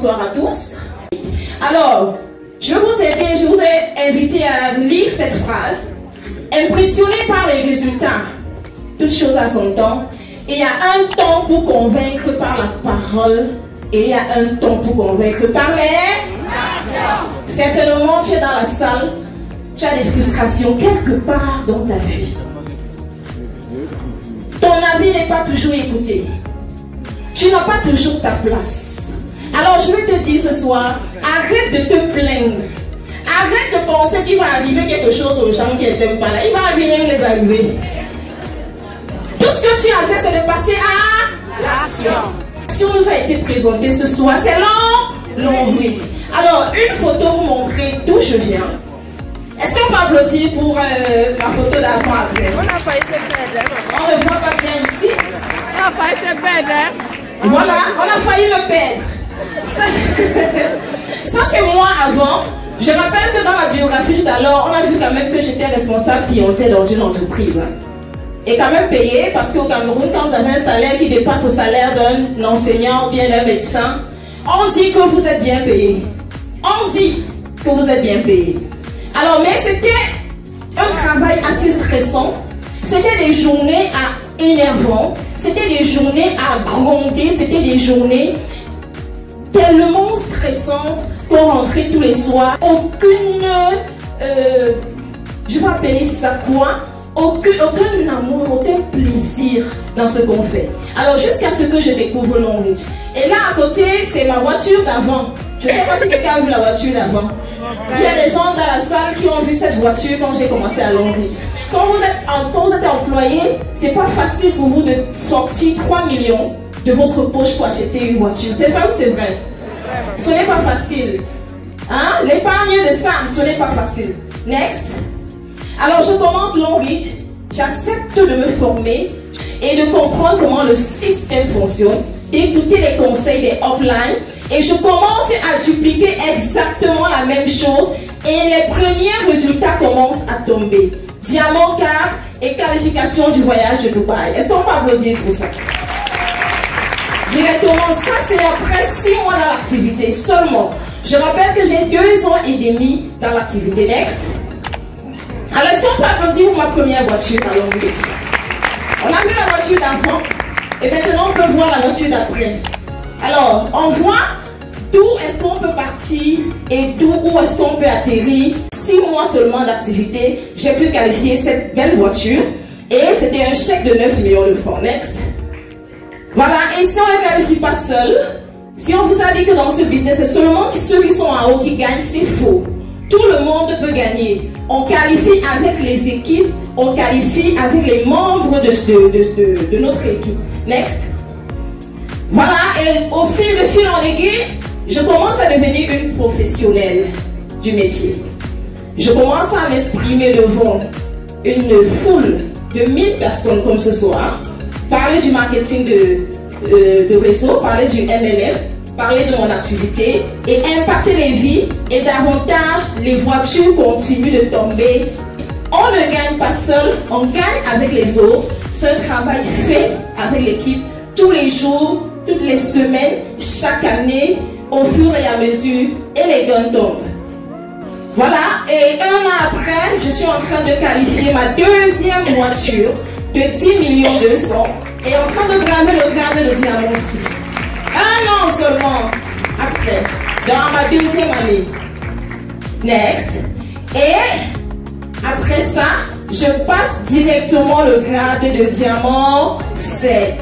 bonsoir à tous. Alors, je vous ai invité à lire cette phrase. Impressionné par les résultats, toute chose à son temps. Et il y a un temps pour convaincre par la parole. Et il y a un temps pour convaincre par les actions. Certainement, tu es dans la salle, tu as des frustrations quelque part dans ta vie. Ton avis n'est pas toujours écouté. Tu n'as pas toujours ta place. Alors je vais te dire ce soir, arrête de te plaindre. Arrête de penser qu'il va arriver quelque chose aux gens qui ne t'aiment pas là. Il va rien les arriver. Tout ce que tu as fait, c'est de passer à l'action. Si on nous a été présenté ce soir, c'est long read. Alors, une photo vous montrer d'où je viens. Est-ce qu'on peut applaudir pour la photo d'avant après? On a failli se perdre. On ne voit pas bien ici. On a failli se perdre. Voilà, on a failli me perdre. Ça c'est moi avant. Je rappelle que dans ma biographie tout à l'heure, on a vu quand même que j'étais responsable clientèle dans une entreprise. Et quand même payé, parce qu'au Cameroun, quand vous avez un salaire qui dépasse le salaire d'un enseignant ou bien d'un médecin, on dit que vous êtes bien payé. On dit que vous êtes bien payé. Alors, mais c'était un travail assez stressant. C'était des journées énervantes. C'était des journées à gronder. C'était des journées tellement stressantes qu'on rentrait tous les soirs. Aucune, je vais appeler ça quoi? Aucun amour, aucun plaisir dans ce qu'on fait. Alors jusqu'à ce que je découvre Long Reach. Et là à côté, c'est ma voiture d'avant. Je ne sais pas si quelqu'un a vu la voiture d'avant. Il y a des gens dans la salle qui ont vu cette voiture quand j'ai commencé à Long Reach. Quand vous êtes employé, c'est pas facile pour vous de sortir 3 millions de votre poche pour acheter une voiture. C'est vrai ou c'est vrai? Ce n'est pas facile. Hein? L'épargne de ça, ce n'est pas facile. Next. Alors je commence Long Reach, j'accepte de me former et de comprendre comment le système fonctionne, d'écouter les conseils des uplines et je commence à dupliquer exactement la même chose et les premiers résultats commencent à tomber. Diamant 4 et qualification du voyage de Dubaï. Est-ce qu'on peut applaudir pour ça? Directement, ça c'est après 6 mois dans l'activité seulement. Je rappelle que j'ai 2 ans et demi dans l'activité. Next. Alors, est-ce qu'on peut applaudir pour ma première voiture à Long Reach? On a vu la voiture d'avant et maintenant on peut voir la voiture d'après. Alors, on voit d'où est-ce qu'on peut partir et où est-ce qu'on peut atterrir. 6 mois seulement d'activité, j'ai pu qualifier cette belle voiture et c'était un chèque de 9 millions de francs. Next. Voilà, et si on ne qualifie pas seul, si on vous a dit que dans ce business, c'est seulement ceux qui sont en haut qui gagnent, c'est faux. Tout le monde peut gagner. On qualifie avec les équipes, on qualifie avec les membres de notre équipe. Next. Voilà, et au fil en aiguille, je commence à devenir une professionnelle du métier. Je commence à m'exprimer devant une foule de 1000 personnes comme ce soir, parler du marketing de réseau, parler du MLM, parler de mon activité et impacter les vies et davantage les voitures continuent de tomber. On ne gagne pas seul, on gagne avec les autres. C'est un travail fait avec l'équipe tous les jours, toutes les semaines, chaque année, au fur et à mesure et les gains tombent. Voilà, et 1 an après, je suis en train de qualifier ma 2e voiture de 10 millions 200 et en train de braver le grade de diamant 6. 1 an seulement après, dans ma 2e année. Next. Et après ça, je passe directement le grade de diamant 7.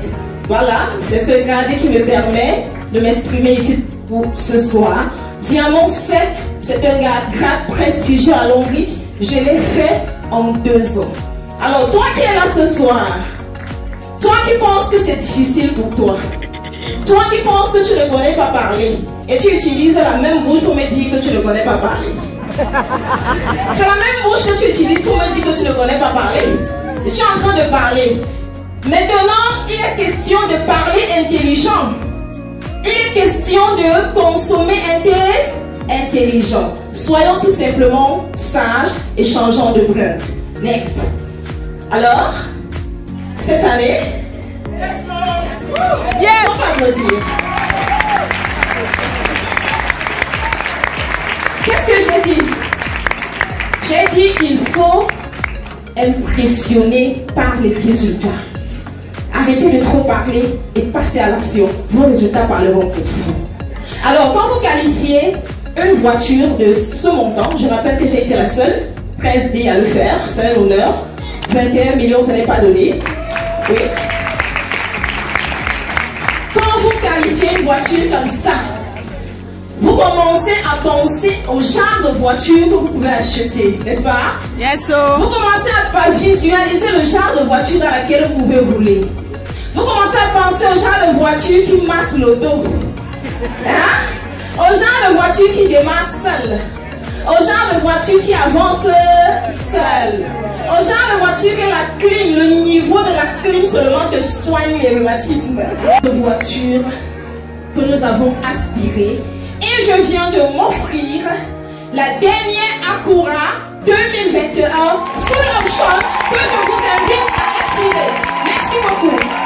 Voilà, c'est ce grade qui me permet de m'exprimer ici pour ce soir. Diamant 7, c'est un grade prestigieux à Long Reach. Je l'ai fait en 2 ans. Alors, toi qui es là ce soir, toi qui penses que c'est difficile pour toi, toi qui penses que tu ne connais pas parler, et tu utilises la même bouche pour me dire que tu ne connais pas parler. C'est la même bouche que tu utilises pour me dire que tu ne connais pas parler. Et tu es en train de parler. Maintenant, il est question de parler intelligent. Il est question de consommer intelligent. Soyons tout simplement sages et changeons de brand. Next. Alors, cette année, on va applaudir. Qu'est-ce que j'ai dit? J'ai dit qu'il faut impressionner par les résultats. Arrêtez de trop parler et passez à l'action. Vos résultats parleront pour vous. Alors, quand vous qualifiez une voiture de ce montant, je rappelle que j'ai été la seule 13D à le faire, c'est un honneur. 21 millions, ce n'est pas donné. Oui. Quand vous qualifiez une voiture comme ça, vous commencez à penser au genre de voiture que vous pouvez acheter, n'est-ce pas? Yes, sir. Vous commencez à visualiser le genre de voiture dans laquelle vous pouvez rouler. Vous commencez à penser au genre de voiture qui masse l'auto. Hein? Au genre de voiture qui démarre seule. Au genre de voiture qui avance seule. Au genre de voiture que la clim, le niveau de la clim seulement te soigne les rhumatismes. De voiture que nous avons aspirée. Et je viens de m'offrir la dernière Acura 2021 full option que je vous invite à attirer. Merci beaucoup.